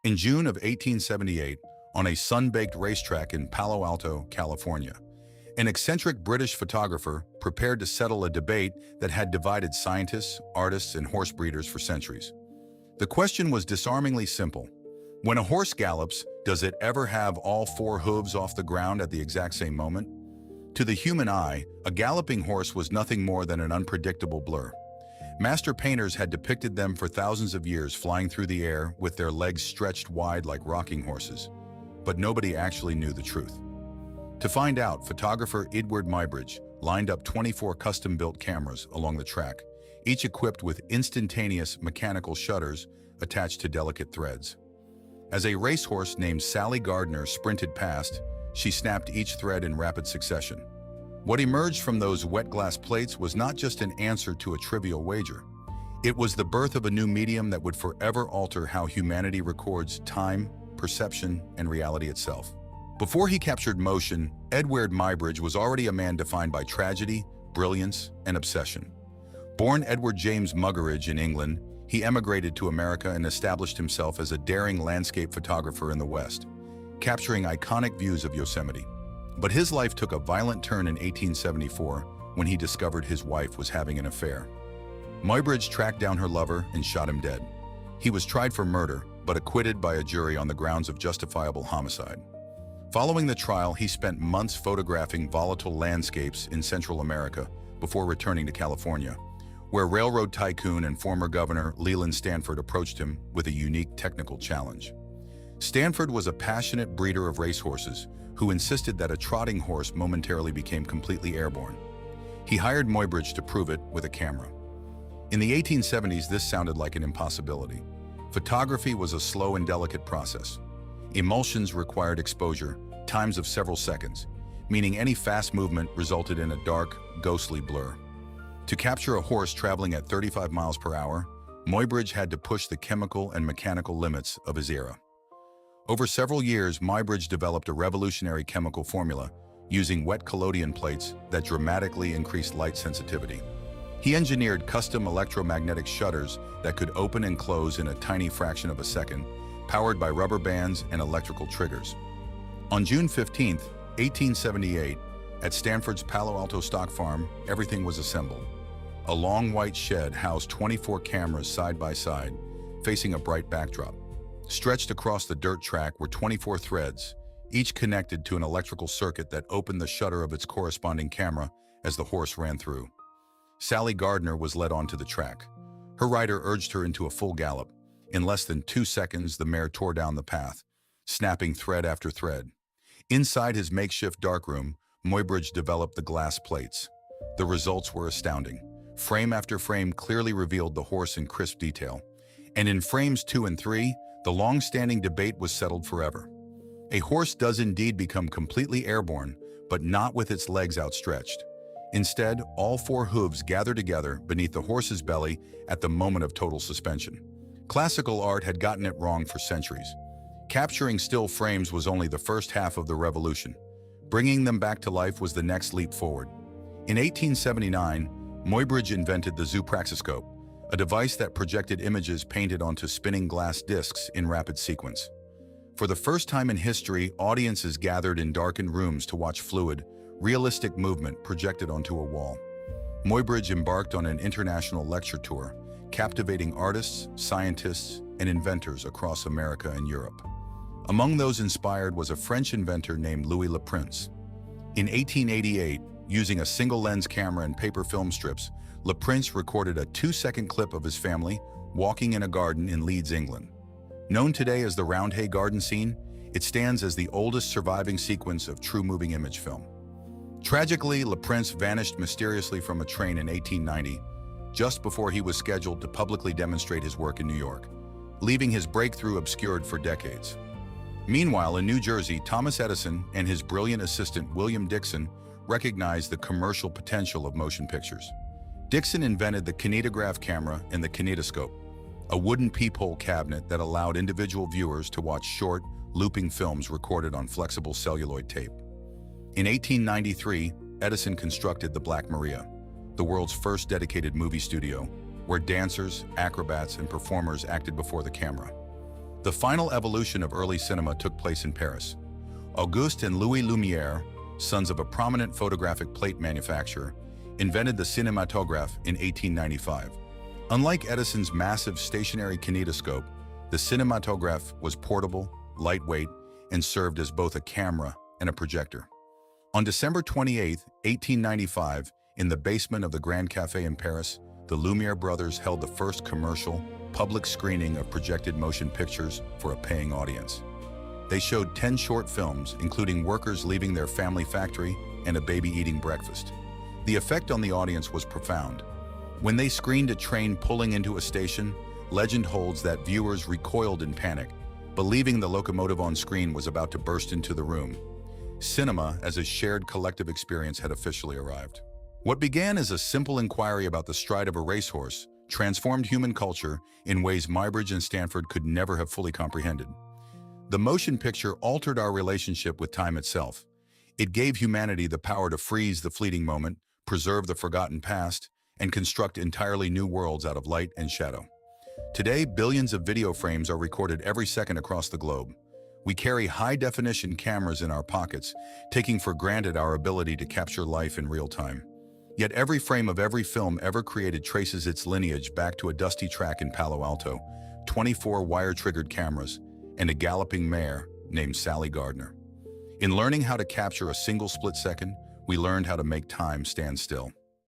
In June of 1878, on a sun-baked racetrack in Palo Alto, California, an eccentric British photographer prepared to settle a debate that had divided scientists, artists, and horse breeders for centuries. The question was disarmingly simple. When a horse gallops, does it ever have all four hooves off the ground at the exact same moment? To the human eye, a galloping horse was nothing more than an unpredictable blur. Master painters had depicted them for thousands of years flying through the air with their legs stretched wide like rocking horses. But nobody actually knew the truth. To find out, photographer Eadweard Muybridge lined up 24 custom-built cameras along the track, each equipped with instantaneous mechanical shutters attached to delicate threads. As a racehorse named Sallie Gardner sprinted past, she snapped each thread in rapid succession. What emerged from those wet glass plates was not just an answer to a trivial wager. It was the birth of a new medium that would forever alter how humanity records time, perception, and reality itself. Before he captured motion, Eadweard Muybridge was already a man defined by tragedy, brilliance, and obsession. Born Edward James Muggeridge in England, he emigrated to America and established himself as a daring landscape photographer in the West, capturing iconic views of Yosemite. But his life took a violent turn in 1874 when he discovered his wife was having an affair. Muybridge tracked down her lover and shot him dead. He was tried for murder, but acquitted by a jury on the grounds of justifiable homicide. Following the trial, he spent months photographing volatile landscapes in Central America before returning to California, where railroad tycoon and former governor Leland Stanford approached him with a unique technical challenge. Stanford was a passionate breeder of racehorses who insisted that a trotting horse momentarily became completely airborne. He hired Muybridge to prove it with a camera. In the 1870s, this sounded like an impossibility. Photography was a slow and delicate process. Emulsions required exposure, times of several seconds, meaning any fast movement resulted in a dark, ghostly blur. To capture a horse traveling at 35 miles per hour, Muybridge had to push the chemical and mechanical limits of his era. Over several years, Muybridge developed a revolutionary chemical formula using wet collodion plates that dramatically increased light sensitivity. He engineered custom electromagnetic shutters that could open and close in a tiny fraction of a second, powered by rubber bands and electrical triggers. On June 15, 1878, at Stanford's Palo Alto stock farm, everything was assembled. A long white shed housed 24 cameras side by side, facing a bright backdrop. Stretched across the dirt track were 24 threads, each connected to an electrical circuit that opened the shutter of its corresponding camera as the horse ran through. Sallie Gardner was led onto the track. Her rider urged her into a full gallop. In less than 2 seconds, the mare tore down the path, snapping thread after thread. Inside his makeshift darkroom, Muybridge developed the glass plates. The results were astounding. Frame after frame clearly revealed the horse in crisp detail. And in frames 2 and 3, the long-standing debate was settled forever. A horse does indeed become completely airborne, but not with its legs outstretched. Instead, all four hooves gather together beneath the horse's belly at the moment of total suspension. Classical art had gotten it wrong for centuries. Capturing still frames was only the first half of the revolution. Bringing them back to life was the next leap forward. In 1879, Muybridge invented the zoopraxiscope, a device that projected images painted onto spinning glass discs in rapid sequence. For the first time in history, audiences gathered in darkened rooms to watch fluid, realistic movement projected onto a wall. Muybridge embarked on an international lecture tour, captivating artists, scientists, and inventors across America and Europe. Among those inspired was a French inventor named Louis Le Prince. In 1888, using a single-lens camera and paper film strips, Le Prince recorded a 2-second clip of his family walking in a garden in Leeds, England. Known today as the Roundhay Garden scene, it stands as the oldest surviving sequence of true moving image film. Tragically, Le Prince vanished mysteriously from a train in 1890, just before he was scheduled to publicly demonstrate his work in New York, leaving his breakthrough obscured for decades. Meanwhile, in New Jersey, Thomas Edison and his brilliant assistant William Dixon recognized the commercial potential of motion pictures. Dixon invented the kinetograph camera and the kinetoscope, a wooden peephole cabinet that allowed individual viewers to watch short, looping films recorded on flexible celluloid tape. In 1893, Edison constructed the Black Maria, the world's first dedicated movie studio, where dancers, acrobats, and performers acted before the camera. The final evolution of early cinema took place in Paris. Auguste and Louis Lumière, sons of a prominent photographic plate manufacturer, invented the cinematograph in 1895. Unlike Edison's massive stationary kinetoscope, the cinematograph was portable, lightweight, and served as both a camera and a projector. On December 28, 1895, in the basement of the Grand Café in Paris, the Lumière brothers held the first commercial, public screening of projected motion pictures for a paying audience. They showed 10 short films, including workers leaving their family factory and a baby eating breakfast. The effect on the audience was profound. When they screened a train pulling into a station, legend holds that viewers recoiled in panic, believing the locomotive on screen was about to burst into the room. Cinema, as a shared collective experience, had officially arrived. What began as a simple inquiry about the stride of a racehorse transformed human culture in ways Muybridge and Stanford could never have fully comprehended. The motion picture altered our relationship with time itself. It gave humanity the power to freeze the fleeting moment, preserve the forgotten past, and construct entirely new worlds out of light and shadow. Today, billions of video frames are recorded every second across the globe. We carry high-definition cameras in our pockets, taking for granted our ability to capture life in real time. Yet every frame of every film ever created traces its lineage back to a dusty track in Palo Alto, 24 wire-triggered cameras, and a galloping mare named Sallie Gardner. In learning how to capture a single split second, we learned how to make time stand still.